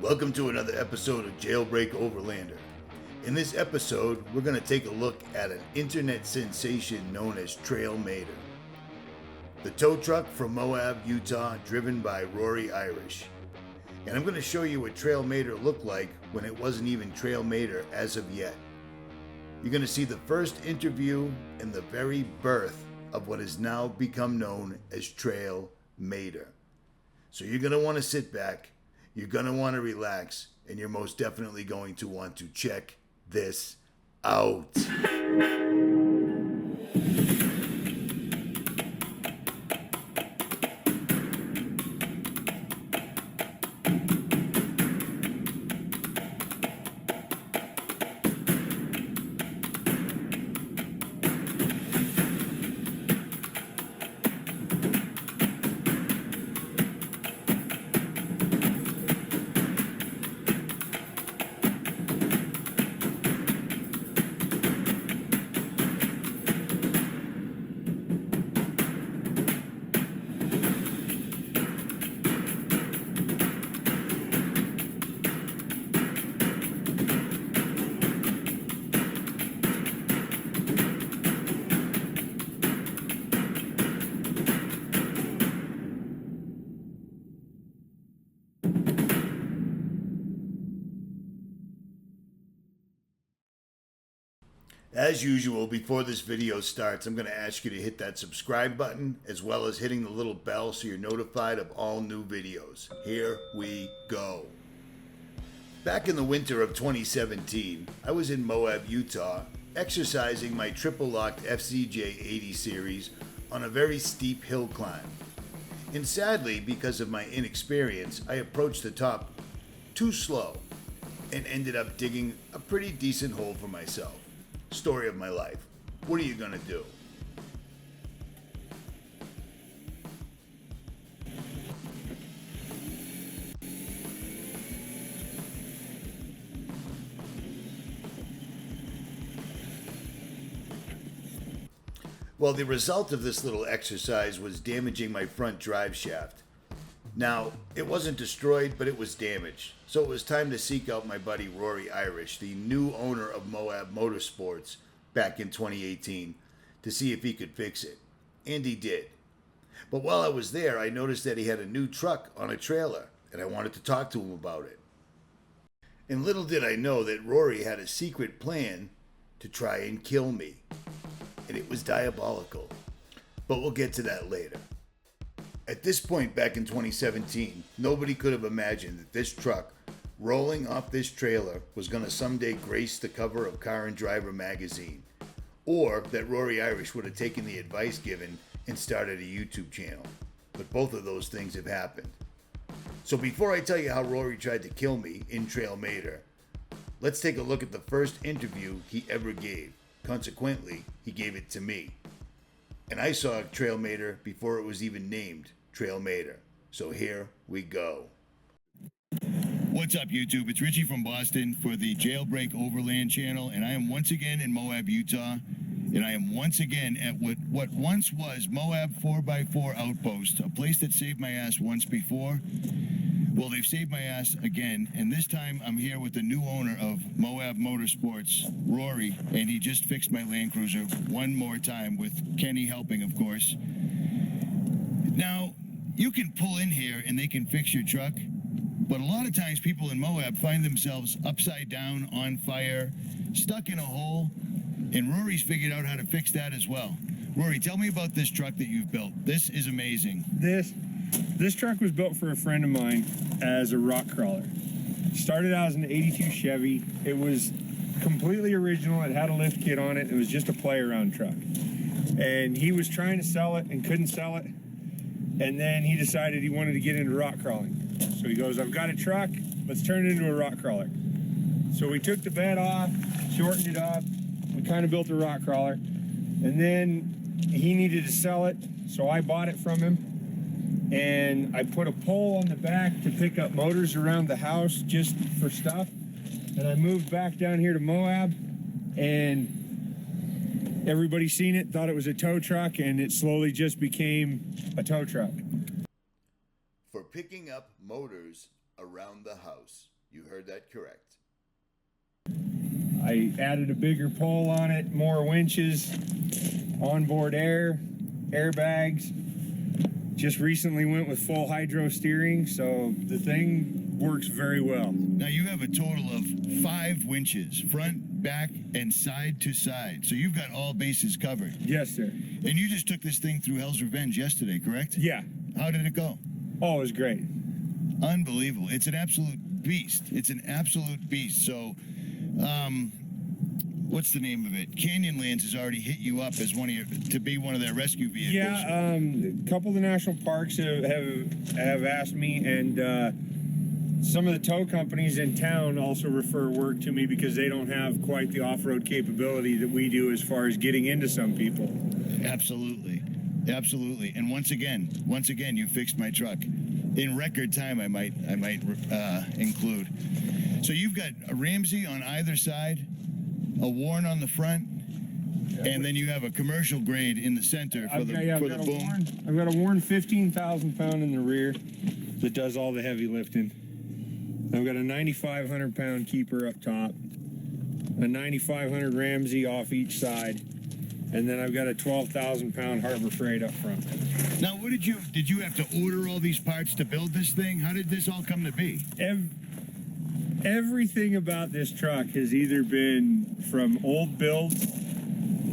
Welcome to another episode of JailBreak Overlander. In this episode, we're going to take a look at an internet sensation known as TRAILMATER. The tow truck from Moab, Utah, driven by Rory Irish. And I'm going to show you what TRAILMATER looked like when it wasn't even TRAILMATER as of yet. You're going to see the first interview and the very birth of what has now become known as TRAILMATER. So you're going to want to sit back, you're going to want to relax, and you're most definitely going to want to check this out. As usual, before this video starts, I'm going to ask you to hit that subscribe button as well as hitting the little bell so you're notified of all new videos. Here we go. Back in the winter of 2017, I was in Moab, Utah, exercising my triple-locked FCJ 80 series on a very steep hill climb. And sadly, because of my inexperience, I approached the top too slow and ended up digging a pretty decent hole for myself. Story of my life. What are you gonna do? Well, the result of this little exercise was damaging my front drive shaft. Now, it wasn't destroyed, but it was damaged. So it was time to seek out my buddy Rory Irish, the new owner of MOAB Motorsports, back in 2018, to see if he could fix it. And he did. But while I was there, I noticed that he had a new truck on a trailer, and I wanted to talk to him about it. And little did I know that Rory had a secret plan to try and kill me. And it was diabolical. But we'll get to that later. At this point back in 2017, nobody could have imagined that this truck rolling off this trailer was going to someday grace the cover of Car and Driver magazine, or that Rory Irish would have taken the advice given and started a YouTube channel. But both of those things have happened. So before I tell you how Rory tried to kill me in TRAILMATER, let's take a look at the first interview he ever gave. Consequently, he gave it to me. And I saw TRAILMATER before it was even named TRAILMATER. So here we go. What's up, YouTube? It's Richie from Boston for the JailBreak Overland channel, and I am once again in Moab, Utah, and I am once again at what once was Moab 4x4 Outpost, a place that saved my ass once before. Well, they've saved my ass again, and this time I'm here with the new owner of Moab Motorsports, Rory, and he just fixed my Land Cruiser one more time with Kenny helping, of course. Now, you can pull in here and they can fix your truck, but a lot of times people in Moab find themselves upside down, on fire, stuck in a hole, and Rory's figured out how to fix that as well. Rory, tell me about this truck that you've built. This is amazing. This truck was built for a friend of mine as a rock crawler. Started out as an 82 Chevy. It was completely original. It had a lift kit on it. It was just a play-around truck. And he was trying to sell it and couldn't sell it. And then he decided he wanted to get into rock crawling. So he goes, I've got a truck, let's turn it into a rock crawler. So we took the bed off, shortened it up, we kind of built a rock crawler. And then he needed to sell it, so I bought it from him. And I put a pole on the back to pick up motors around the house just for stuff. And I moved back down here to Moab, and everybody seen it, thought it was a tow truck, and it slowly just became a tow truck. For picking up motors around the house. You heard that correct. I added a bigger pole on it, more winches, onboard airbags. Just recently went with full hydro steering, so the thing works very well. Now you have a total of 5 winches, front, back, and side to side. So you've got all bases covered. Yes, sir. And you just took this thing through Hell's Revenge yesterday, correct? Yeah. How did it go? Oh, it was great. Unbelievable. It's an absolute beast. It's an absolute beast. So, what's the name of it? Canyonlands has already hit you up as to be one of their rescue vehicles. Yeah, a couple of the national parks have asked me, and some of the tow companies in town also refer work to me because they don't have quite the off-road capability that we do as far as getting into some people. Absolutely. Absolutely. And once again, you fixed my truck. In record time, I might include. So you've got a Ramsey on either side, a Warren on the front, and then you have a commercial grade in the center for the boom. I've got a Warren 15,000 pound in the rear that does all the heavy lifting. I've got a 9,500 pound keeper up top, a 9,500 Ramsey off each side, and then I've got a 12,000 pound Harbor Freight up front. Now, did you have to order all these parts to build this thing? How did this all come to be? Everything about this truck has either been from old builds.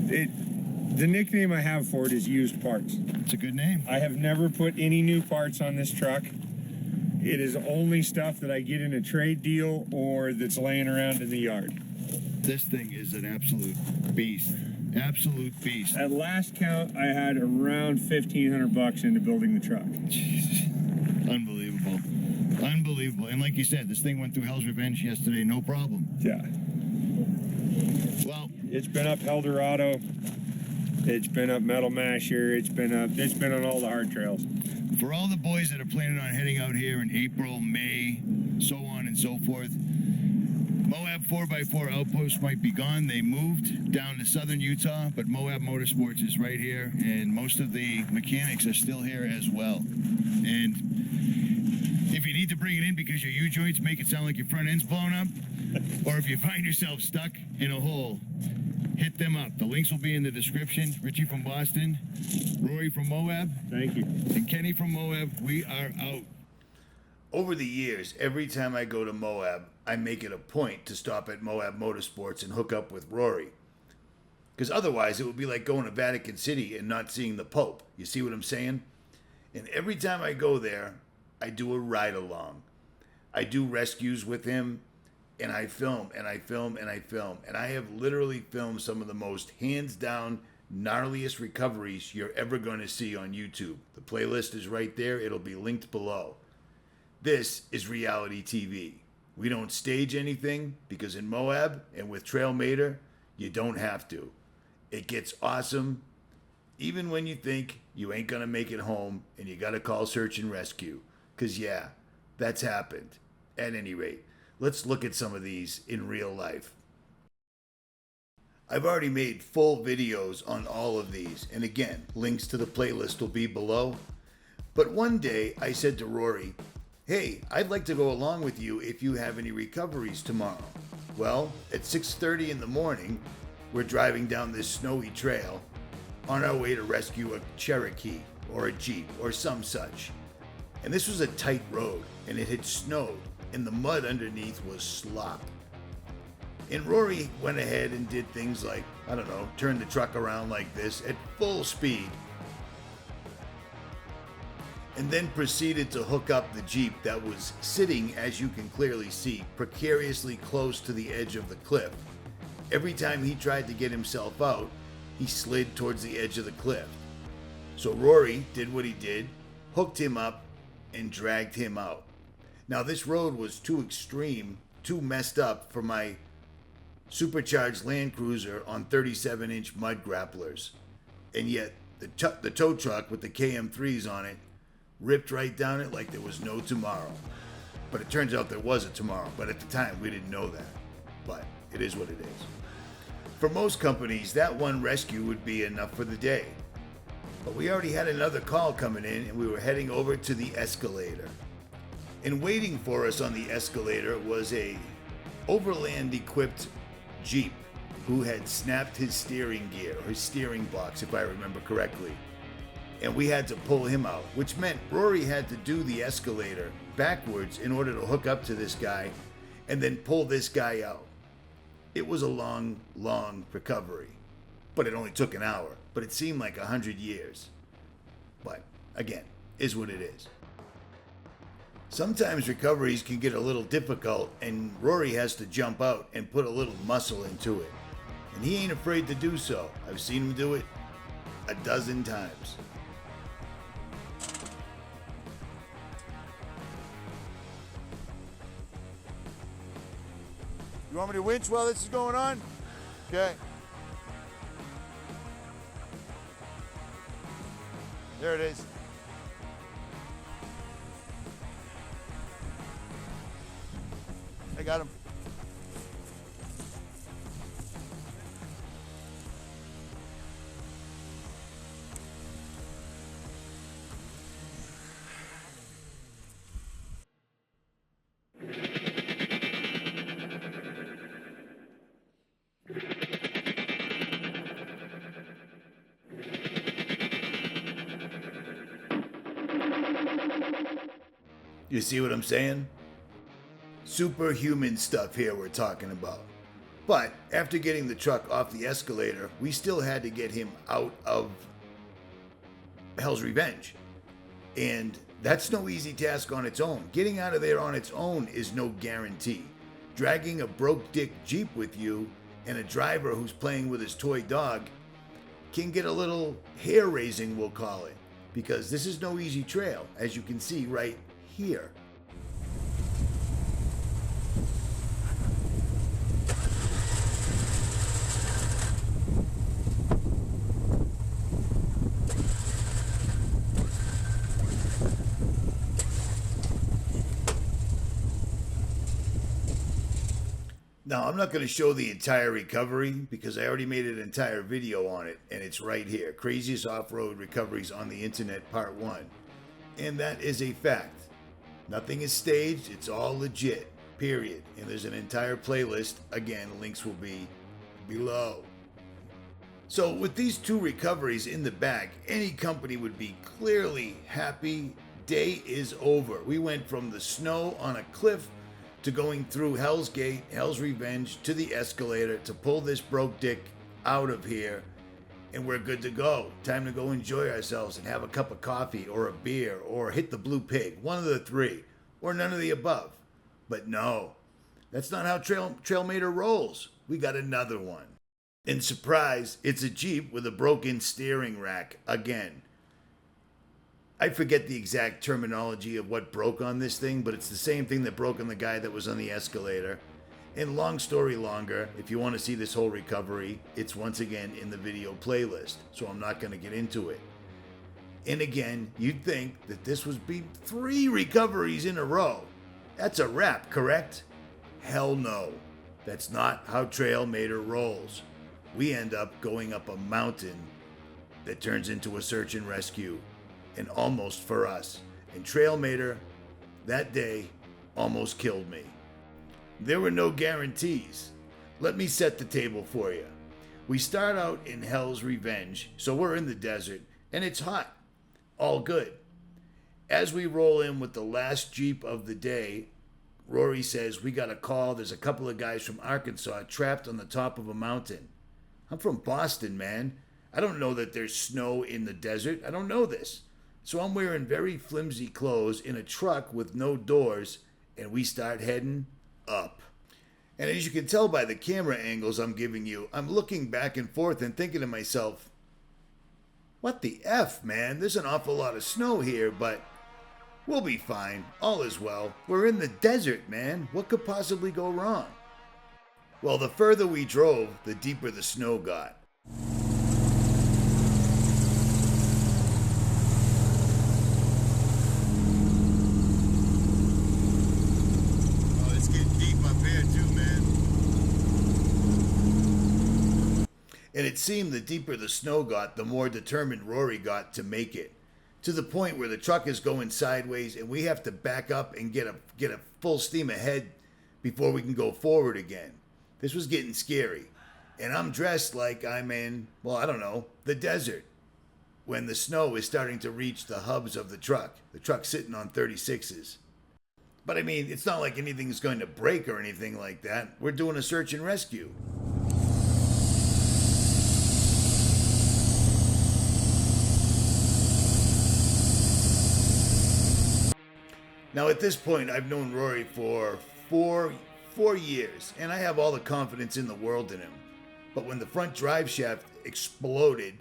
The nickname I have for it is used parts. It's a good name. I have never put any new parts on this truck. It is only stuff that I get in a trade deal or that's laying around in the yard. This thing is an absolute beast. Absolute beast. At last count, I had around $1,500 into building the truck. Unbelievable. Unbelievable. And like you said, this thing went through Hell's Revenge yesterday, no problem. Yeah. Well, it's been up Eldorado. It's been up Metal Masher. It's been on all the hard trails. For all the boys that are planning on heading out here in April, May, so on and so forth, MOAB 4x4 Outpost might be gone. They moved down to southern Utah, but MOAB Motorsports is right here, and most of the mechanics are still here as well. And if you need to bring it in because your U-joints make it sound like your front end's blown up, or if you find yourself stuck in a hole, hit them up. The links will be in the description. Richie from Boston, Rory from MOAB. Thank you. And Kenny from MOAB. We are out. Over the years, every time I go to MOAB, I make it a point to stop at MOAB Motorsports and hook up with Rory. Because otherwise, it would be like going to Vatican City and not seeing the Pope. You see what I'm saying? And every time I go there, I do a ride-along. I do rescues with him, and I film, and I film, and I film. And I have literally filmed some of the most hands-down, gnarliest recoveries you're ever going to see on YouTube. The playlist is right there. It'll be linked below. This is reality TV. We don't stage anything because in MOAB and with TRAILMATER, you don't have to. It gets awesome even when you think you ain't going to make it home and you got to call search and rescue. Because, yeah, that's happened. At any rate, let's look at some of these in real life. I've already made full videos on all of these. And again, links to the playlist will be below. But one day I said to Rory, hey, I'd like to go along with you if you have any recoveries tomorrow. Well, at 6:30 in the morning, we're driving down this snowy trail on our way to rescue a Cherokee or a Jeep or some such. And this was a tight road, and it had snowed, and the mud underneath was slop. And Rory went ahead and did things like, I don't know, turn the truck around like this at full speed, and then proceeded to hook up the Jeep that was sitting, as you can clearly see, precariously close to the edge of the cliff. Every time he tried to get himself out, he slid towards the edge of the cliff. So Rory did what he did, hooked him up, and dragged him out. Now this road was too extreme, too messed up for my supercharged Land Cruiser on 37-inch mud grapplers. And yet the tow truck with the KM3s on it ripped right down it like there was no tomorrow. But it turns out there was a tomorrow, but at the time we didn't know that. But it is what it is. For most companies, that one rescue would be enough for the day. But we already had another call coming in and we were heading over to the escalator. And waiting for us on the escalator was a Overland equipped Jeep who had snapped his steering gear, or his steering box if I remember correctly. And we had to pull him out, which meant Rory had to do the escalator backwards in order to hook up to this guy and then pull this guy out. It was a long, long recovery, but it only took an hour, but it seemed like 100 years. But again, is what it is. Sometimes recoveries can get a little difficult and Rory has to jump out and put a little muscle into it. And he ain't afraid to do so. I've seen him do it a dozen times. You want me to winch while this is going on? Okay. There it is. I got him. You see what I'm saying? Superhuman stuff here we're talking about. But after getting the truck off the escalator, we still had to get him out of Hell's Revenge. And that's no easy task on its own. Getting out of there on its own is no guarantee. Dragging a broke dick Jeep with you and a driver who's playing with his toy dog can get a little hair raising, we'll call it. Because this is no easy trail, as you can see right here. Now, I'm not going to show the entire recovery because I already made an entire video on it, and it's right here. Craziest Off-Road Recoveries on the Internet, Part 1. And that is a fact. Nothing is staged, it's all legit, period. And there's an entire playlist. Again, links will be below. So with these two recoveries in the bag, any company would be clearly happy. Day is over. We went from the snow on a cliff to going through Hell's Gate, Hell's Revenge, to the escalator to pull this broke dick out of here, and we're good to go. Time to go enjoy ourselves and have a cup of coffee or a beer or hit the Blue Pig, one of the three, or none of the above. But no, that's not how TRAILMATER rolls. We got another one. And surprise, it's a Jeep with a broken steering rack again. I forget the exact terminology of what broke on this thing, but it's the same thing that broke on the guy that was on the escalator. And long story longer, if you want to see this whole recovery, it's once again in the video playlist, so I'm not going to get into it. And again, you'd think that this would be 3 recoveries in a row. That's a wrap, correct? Hell no. That's not how TRAILMATER rolls. We end up going up a mountain that turns into a search and rescue. And almost for us. And TRAILMATER, that day, almost killed me. There were no guarantees. Let me set the table for you. We start out in Hell's Revenge, so we're in the desert, and it's hot. All good. As we roll in with the last Jeep of the day, Rory says, we got a call. There's a couple of guys from Arkansas trapped on the top of a mountain. I'm from Boston, man. I don't know that there's snow in the desert. I don't know this. So I'm wearing very flimsy clothes in a truck with no doors, and we start heading up. And as you can tell by the camera angles I'm giving you, I'm looking back and forth and thinking to myself, what the F, man? There's an awful lot of snow here, but we'll be fine. All is well. We're in the desert, man. What could possibly go wrong? Well, the further we drove, the deeper the snow got. And it seemed the deeper the snow got, the more determined Rory got to make it. to the point where the truck is going sideways and we have to back up and get a full steam ahead before we can go forward again. This was getting scary. And I'm dressed like I'm in, well, I don't know, the desert, when the snow is starting to reach the hubs of the truck. The truck's sitting on 36s. But I mean, it's not like anything's going to break or anything like that. We're doing a search and rescue. Now at this point, I've known Rory for four years, and I have all the confidence in the world in him. But when the front drive shaft exploded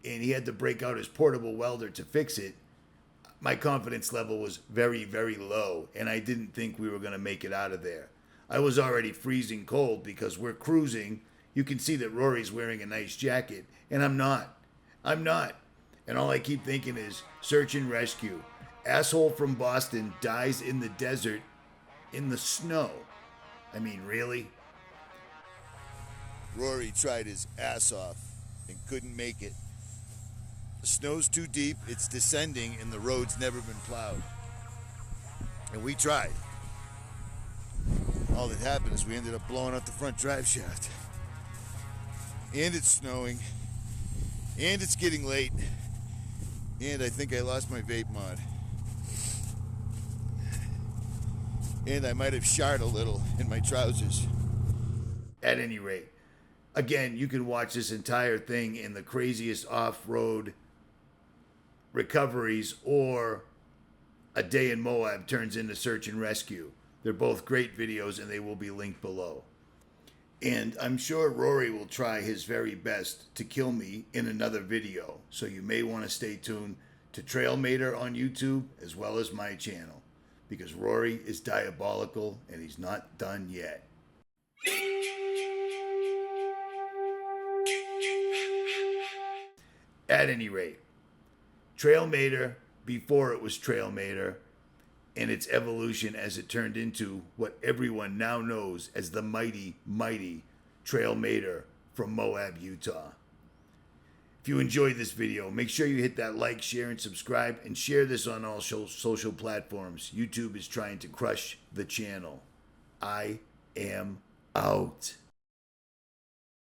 and he had to break out his portable welder to fix it, my confidence level was very, very low, and I didn't think we were going to make it out of there. I was already freezing cold because we're cruising. You can see that Rory's wearing a nice jacket, and I'm not. And all I keep thinking is search and rescue. Asshole from Boston dies in the desert in the snow. I mean, really? Rory tried his ass off and couldn't make it. The snow's too deep, it's descending, and the road's never been plowed. And we tried. All that happened is we ended up blowing out the front drive shaft. And it's snowing. And it's getting late. And I think I lost my vape mod. And I might have sharred a little in my trousers. At any rate, again, you can watch this entire thing in the craziest off-road recoveries or a day in Moab turns into search and rescue. They're both great videos and they will be linked below. And I'm sure Rory will try his very best to kill me in another video. So you may want to stay tuned to TRAILMATER on YouTube as well as my channel, because Rory is diabolical and he's not done yet. At any rate, TRAILMATER before it was TRAILMATER, and its evolution as it turned into what everyone now knows as the mighty, mighty TRAILMATER from Moab, Utah. If you enjoyed this video, make sure you hit that like, share, and subscribe, and share this on all social platforms. YouTube is trying to crush the channel. I am out.